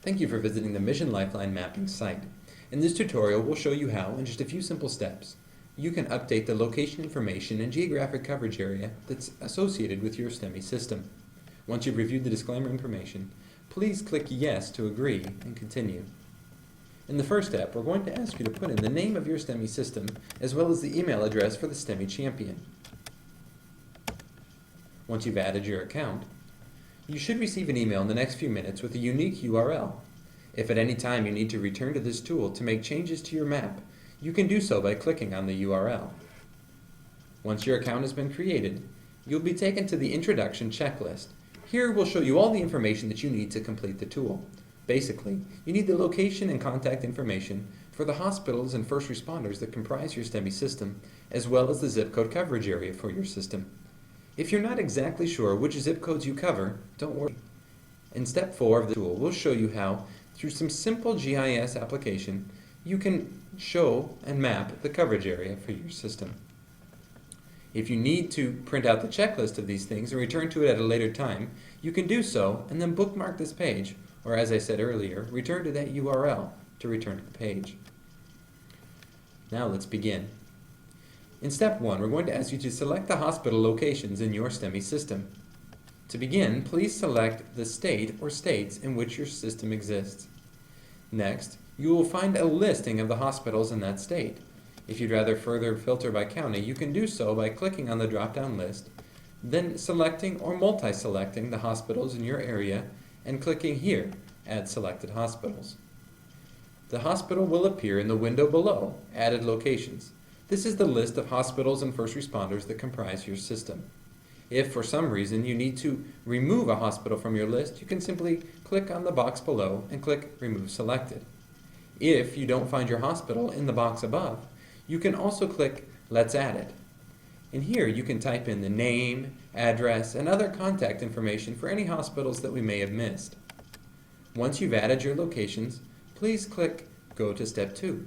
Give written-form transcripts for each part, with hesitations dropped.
Thank you for visiting the Mission Lifeline Mapping site. In this tutorial, we'll show you how, in just a few simple steps, you can update the location information and geographic coverage area that's associated with your STEMI system. Once you've reviewed the disclaimer information, please click Yes to agree and continue. In the first step, we're going to ask you to put in the name of your STEMI system as well as the email address for the STEMI champion. Once you've added your account, you should receive an email in the next few minutes with a unique URL. If at any time you need to return to this tool to make changes to your map, you can do so by clicking on the URL. Once your account has been created, you'll be taken to the Introduction checklist. Here we'll show you all the information that you need to complete the tool. Basically, you need the location and contact information for the hospitals and first responders that comprise your STEMI system, as well as the zip code coverage area for your system. If you're not exactly sure which zip codes you cover, don't worry. In step 4 of the tool, we'll show you how, through some simple GIS application, you can show and map the coverage area for your system. If you need to print out the checklist of these things and return to it at a later time, you can do so and then bookmark this page, or as I said earlier, return to that URL to return to the page. Now let's begin. In step 1, we're going to ask you to select the hospital locations in your STEMI system. To begin, please select the state or states in which your system exists. Next, you will find a listing of the hospitals in that state. If you'd rather further filter by county, you can do so by clicking on the drop-down list, then selecting or multi-selecting the hospitals in your area and clicking here, Add Selected Hospitals. The hospital will appear in the window below, Added Locations. This is the list of hospitals and first responders that comprise your system. If for some reason you need to remove a hospital from your list, you can simply click on the box below and click Remove Selected. If you don't find your hospital in the box above, you can also click Let's Add It. In here you can type in the name, address, and other contact information for any hospitals that we may have missed. Once you've added your locations, please click Go to Step 2.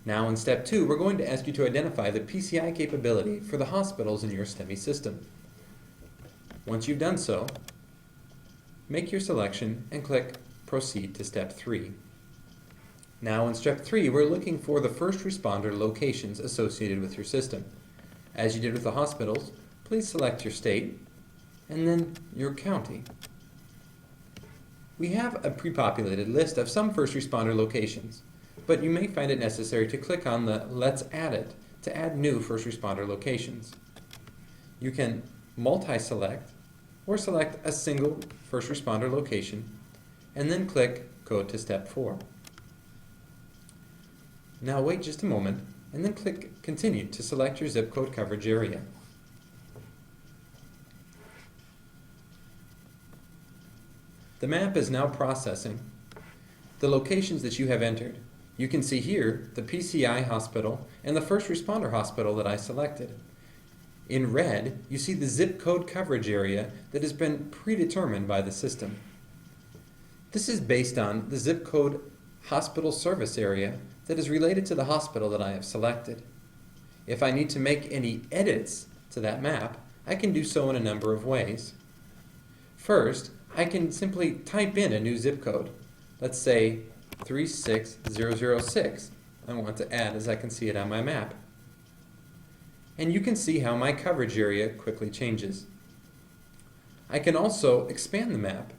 Now in Step 2, we're going to ask you to identify the PCI capability for the hospitals in your STEMI system. Once you've done so, make your selection and click Proceed to Step 3. Now in Step 3, we're looking for the first responder locations associated with your system. As you did with the hospitals, please select your state and then your county. We have a pre-populated list of some first responder locations, but you may find it necessary to click on the Let's Add It to add new first responder locations. You can multi-select or select a single first responder location and then click Go to Step 4. Now wait just a moment and then click Continue to select your zip code coverage area. The map is now processing the locations that you have entered. You can see here the PCI hospital and the first responder hospital that I selected. In red, you see the zip code coverage area that has been predetermined by the system. This is based on the zip code hospital service area that is related to the hospital that I have selected. If I need to make any edits to that map, I can do so in a number of ways. First, I can simply type in a new zip code. Let's say 36006. I want to add as I can see it on my map. And you can see how my coverage area quickly changes. I can also expand the map.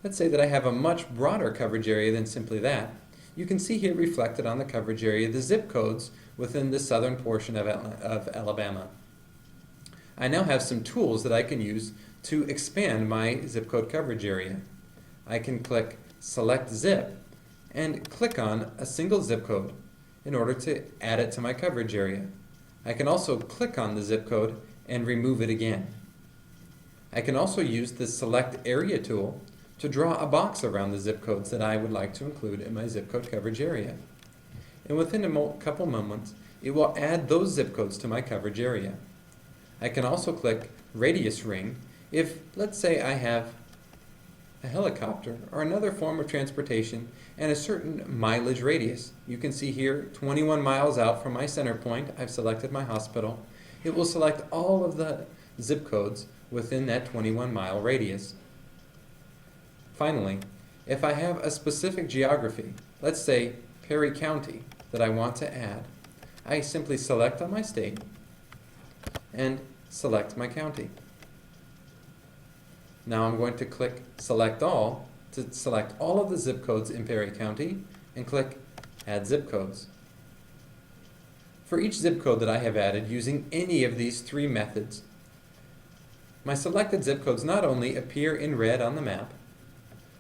Let's say that I have a much broader coverage area than simply that. You can see here reflected on the coverage area the zip codes within the southern portion of Alabama. I now have some tools that I can use to expand my zip code coverage area. I can click Select Zip and click on a single zip code in order to add it to my coverage area. I can also click on the zip code and remove it again. I can also use the Select Area tool to draw a box around the zip codes that I would like to include in my zip code coverage area. And within a couple moments, it will add those zip codes to my coverage area. I can also click Radius Ring if, let's say, I have a helicopter or another form of transportation and a certain mileage radius. You can see here 21 miles out from my center point, I've selected my hospital. It will select all of the zip codes within that 21-mile radius. Finally, If I have a specific geography, let's say Perry County, that I want to add, I simply select on my state and select my county. Now I'm going to click Select All to select all of the zip codes in Perry County and click Add Zip Codes. For each zip code that I have added using any of these three methods, my selected zip codes not only appear in red on the map,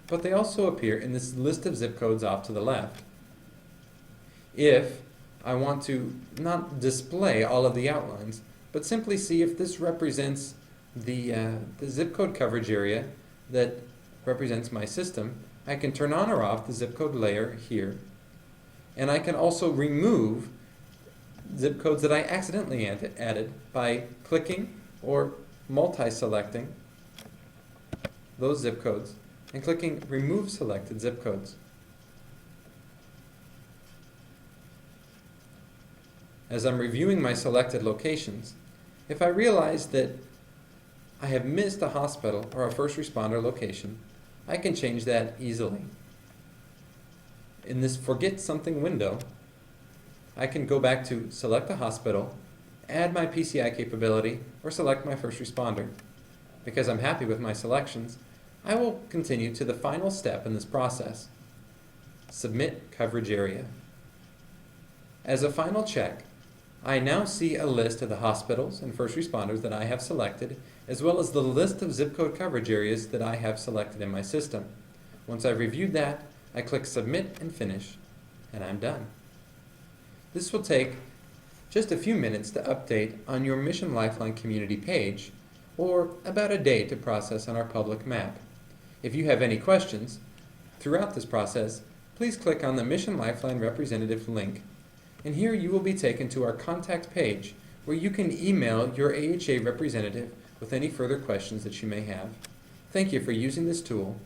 but they also appear in this list of zip codes off to the left. If I want to not display all of the outlines, but simply see if this represents the zip code coverage area that represents my system, I can turn on or off the zip code layer here, and I can also remove zip codes that I accidentally added by clicking or multi-selecting those zip codes and clicking Remove Selected Zip Codes. As I'm reviewing my selected locations, if I realize that I have missed a hospital or a first responder location, I can change that easily. In this Forget Something window, I can go back to select the hospital, add my PCI capability, or select my first responder. Because I'm happy with my selections, I will continue to the final step in this process, Submit Coverage Area. As a final check, I now see a list of the hospitals and first responders that I have selected, as well as the list of zip code coverage areas that I have selected in my system. Once I've reviewed that, I click Submit and Finish, and I'm done. This will take just a few minutes to update on your Mission Lifeline community page, or about a day to process on our public map. If you have any questions throughout this process, please click on the Mission Lifeline representative link, and here you will be taken to our contact page where you can email your AHA representative with any further questions that you may have. Thank you for using this tool,